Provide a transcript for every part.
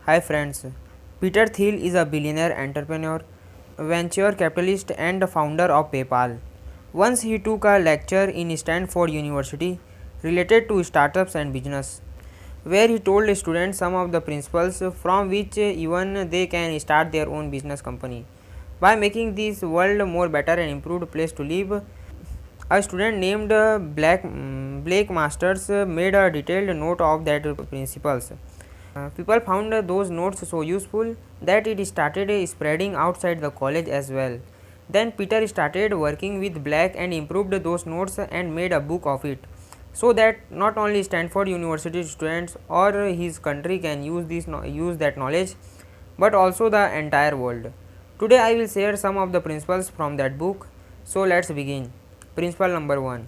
Hi friends, Peter Thiel is a billionaire entrepreneur, venture capitalist and founder of PayPal. Once he took a lecture in Stanford University related to startups and business, where he told students some of the principles from which even they can start their own business company. By making this world more better and improved place to live, a student named Blake Masters made a detailed note of that principles. People found those notes so useful that it started spreading outside the college as well. Then Peter started working with Black and improved those notes and made a book of it, so that not only Stanford University students or his country can use that knowledge, but also the entire world. Today I will share some of the principles from that book. So let's begin. Principle number 1.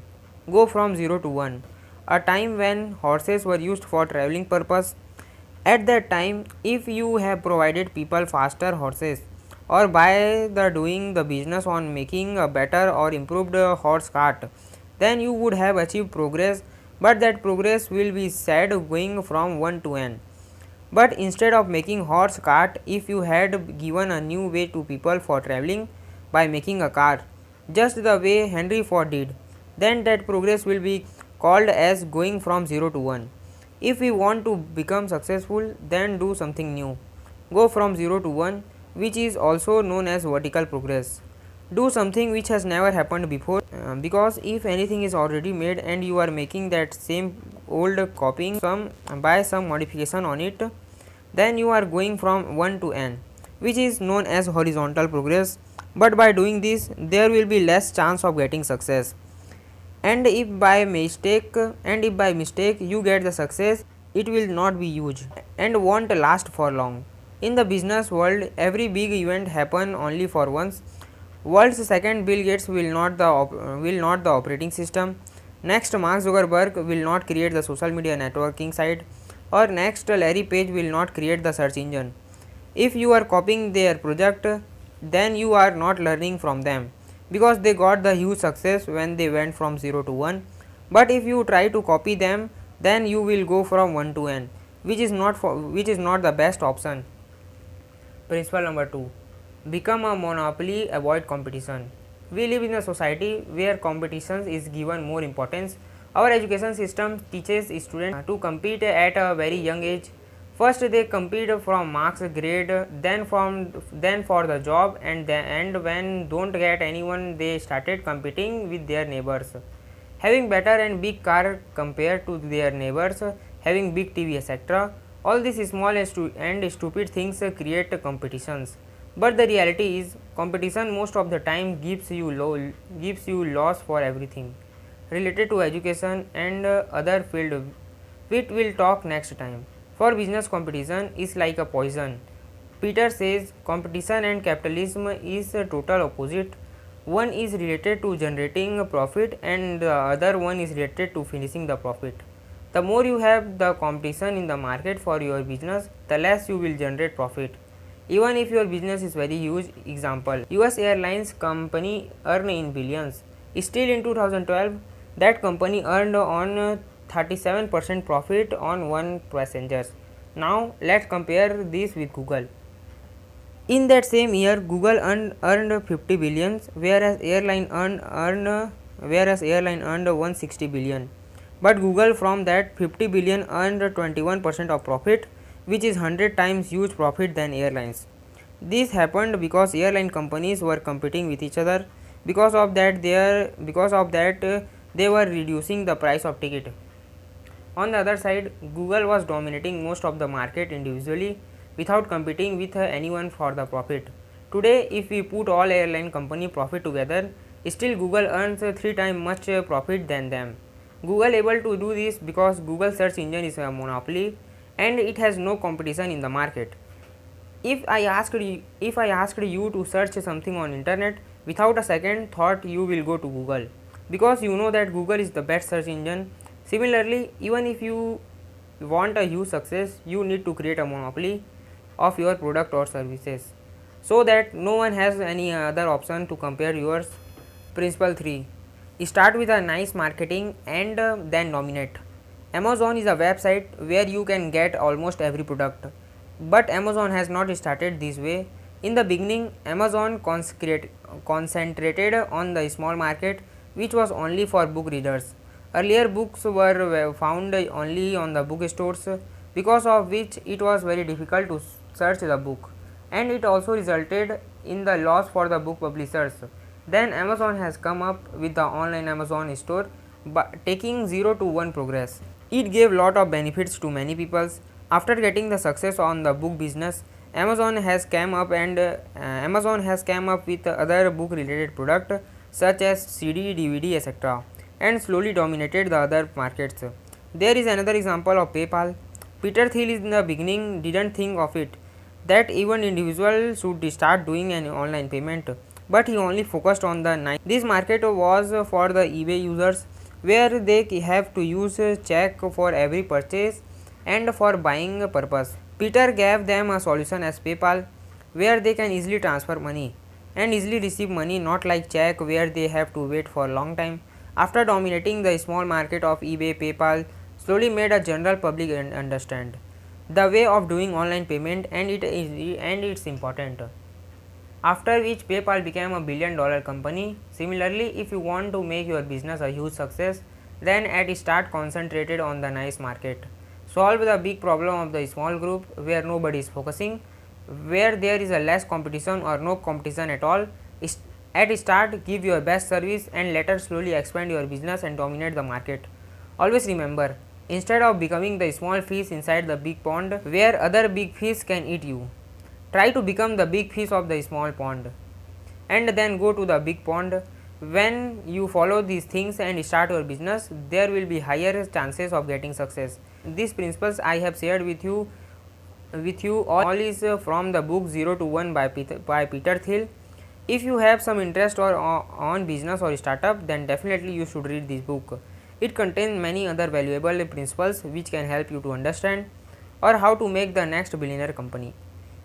Go from 0 to 1. A time when horses were used for traveling purpose. At that time, if you have provided people faster horses, or by the doing the business on making a better or improved horse cart, then you would have achieved progress, but that progress will be said going from 1 to n. But instead of making horse cart, if you had given a new way to people for traveling by making a car, just the way Henry Ford did, then that progress will be called as going from 0 to 1. If we want to become successful, then do something new. Go from 0 to 1, which is also known as vertical progress. Do something which has never happened before, because if anything is already made and you are making that same old copying by some modification on it, then you are going from 1 to n, which is known as horizontal progress. But by doing this, there will be less chance of getting success. And if by mistake you get the success, it will not be huge and won't last for long. In the business world, every big event happen only for once. World's second Bill Gates will not the operating system. Next Mark Zuckerberg will not create the social media networking site, or next Larry Page will not create the search engine. If you are copying their project, then you are not learning from them, because they got the huge success when they went from 0 to 1. But if you try to copy them, then you will go from 1 to n, which is not the best option. Principle number 2. Become a monopoly, avoid competition. We live in a society where competition is given more importance. Our education system teaches students to compete at a very young age. First they compete from marks, grade, then for the job, and when don't get anyone, they started competing with their neighbors, having better and big car compared to their neighbors, having big TV, etc. All these small and stupid things create competitions. But the reality is, competition most of the time gives you loss for everything related to education and other field, which we'll talk next time. For business, competition is like a poison. Peter says competition and capitalism is a total opposite. One is related to generating a profit and the other one is related to finishing the profit. The more you have the competition in the market for your business, the less you will generate profit. Even if your business is very huge, example, US Airlines company earn in billions. Still in 2012, that company earned on 37% profit on one passengers. Now let's compare this with Google. In that same year, Google earned 50 billions, whereas airline earned 160 billion. But Google from that 50 billion earned 21% of profit, which is 100 times huge profit than airlines. This happened because airline companies were competing with each other. Because of that, they were reducing the price of ticket. On the other side, Google was dominating most of the market individually without competing with anyone for the profit. Today, if we put all airline company profit together, still Google earns 3 times much profit than them. Google able to do this because Google search engine is a monopoly and it has no competition in the market. If I asked you to search something on internet, without a second thought you will go to Google, because you know that Google is the best search engine. Similarly, even if you want a huge success, you need to create a monopoly of your product or services, so that no one has any other option to compare yours. Principle 3. Start with a nice marketing and then dominate. Amazon is a website where you can get almost every product. But Amazon has not started this way. In the beginning, Amazon concentrated on the small market, which was only for book readers. Earlier, books were found only on the bookstores, because of which it was very difficult to search the book, and it also resulted in the loss for the book publishers. Then Amazon has come up with the online Amazon store, but taking 0 to 1 progress. It gave lot of benefits to many people. After getting the success on the book business, Amazon has come up with other book related product such as CD, DVD, etc., and slowly dominated the other markets. There is another example of PayPal. Peter Thiel in the beginning didn't think of it that even individuals should start doing an online payment, but he only focused on the niche. This market was for the eBay users, where they have to use check for every purchase and for buying purpose. Peter gave them a solution as PayPal, where they can easily transfer money and easily receive money, not like check where they have to wait for a long time. After dominating the small market of eBay, PayPal slowly made a general public understand the way of doing online payment, and it's important. After which PayPal became a $1 billion company. Similarly, if you want to make your business a huge success, then at start concentrated on the niche market. Solve the big problem of the small group where nobody is focusing, where there is a less competition or no competition at all. At start, give your best service and later slowly expand your business and dominate the market. Always remember, instead of becoming the small fish inside the big pond where other big fish can eat you, try to become the big fish of the small pond and then go to the big pond. When you follow these things and start your business, there will be higher chances of getting success. These principles I have shared with you all is from the book 0 to 1 by Peter Thiel. If you have some interest on business or startup, then definitely you should read this book. It contains many other valuable principles which can help you to understand or how to make the next billionaire company.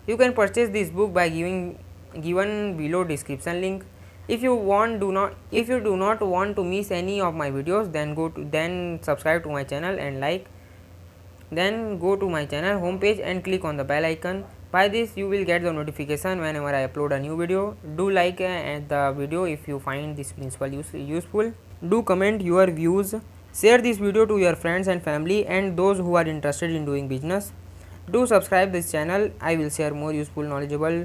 You can purchase this book by given below description link. If you do not want to miss any of my videos, then subscribe to my channel and then go to my channel homepage and click on the bell icon. By this you will get the notification whenever I upload a new video. Do like the video if you find this principle useful. Do comment your views. Share this video to your friends and family and those who are interested in doing business. Do subscribe this channel. I will share more useful knowledgeable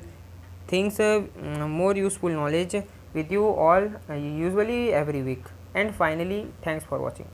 things, more useful knowledge with you all, usually every week. And finally, thanks for watching.